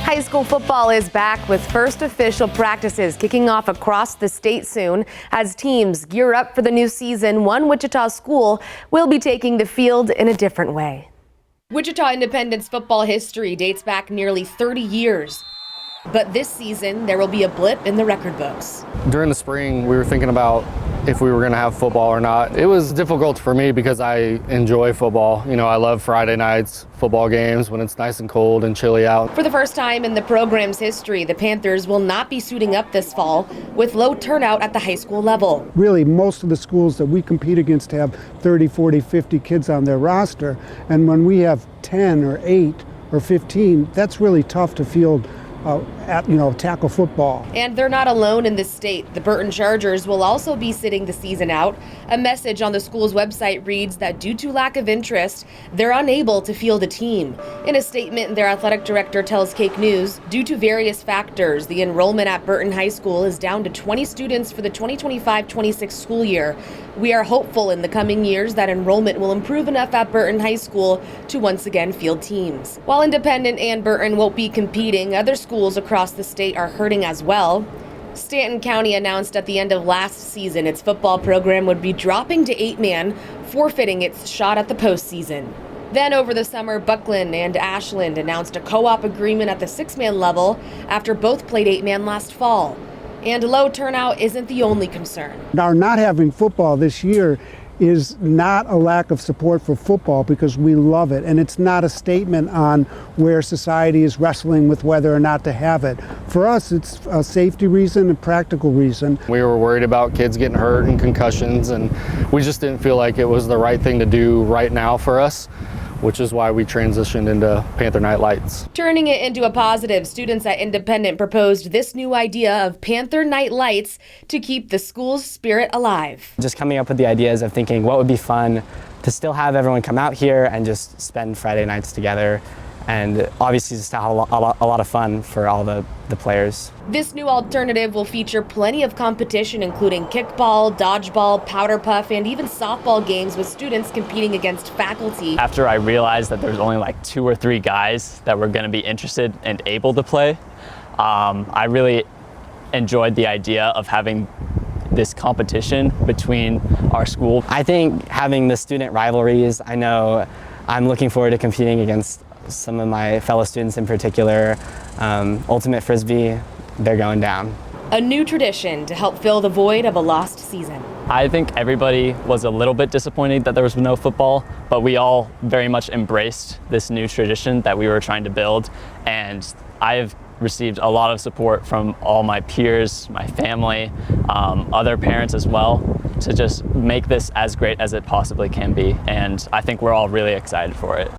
High school football is back with first official practices kicking off across the state soon. As teams gear up for the new season, one Wichita school will be taking the field in a different way. Wichita Independent's football history dates back nearly 30 years. But this season, there will be a blip in the record books. During the spring, we were thinking about if we were going to have football or not. It was difficult for me because I enjoy football. You know, I love Friday nights, football games when it's nice and cold and chilly out. For the first time in the program's history, the Panthers will not be suiting up this fall with low turnout at the high school level. Really, most of the schools that we compete against have 30, 40, 50 kids on their roster. And when we have 10 or 8 or 15, that's really tough to field tackle football. And they're not alone in this state. The Burton Chargers will also be sitting the season out. A message on the school's website reads that due to lack of interest, they're unable to field a team. In a statement, their athletic director tells Cake News, due to various factors, the enrollment at Burton High School is down to 20 students for the 2025-26 school year. We are hopeful in the coming years that enrollment will improve enough at Burton High School to once again field teams. While Independent and Burton won't be competing, other schools across the state are hurting as well. Stanton County announced at the end of last season its football program would be dropping to 8-man, forfeiting its shot at the postseason. Then over the summer, Buckland and Ashland announced a co-op agreement at the 6-man level after both played 8-man last fall. And low turnout isn't the only concern. Our not having football this year is not a lack of support for football because we love it, and it's not a statement on where society is wrestling with whether or not to have it. For us, it's a safety reason and practical reason. We were worried about kids getting hurt and concussions, and we just didn't feel like it was the right thing to do right now for us, which is why we transitioned into Panther Night Lights. Turning it into a positive, students at Independent proposed this new idea of Panther Night Lights to keep the school's spirit alive. Just coming up with the ideas of thinking what would be fun to still have everyone come out here and just spend Friday nights together, and obviously just have a lot of fun for all the players. This new alternative will feature plenty of competition, including kickball, dodgeball, powder puff, and even softball games with students competing against faculty. After I realized that there was only like 2 or 3 guys that were going to be interested and able to play, I really enjoyed the idea of having this competition between our school. I think having the student rivalries, I know I'm looking forward to competing against some of my fellow students in particular. Ultimate Frisbee, they're going down. A new tradition to help fill the void of a lost season. I think everybody was a little bit disappointed that there was no football, but we all very much embraced this new tradition that we were trying to build, and I've received a lot of support from all my peers, my family, other parents as well, to just make this as great as it possibly can be, and I think we're all really excited for it.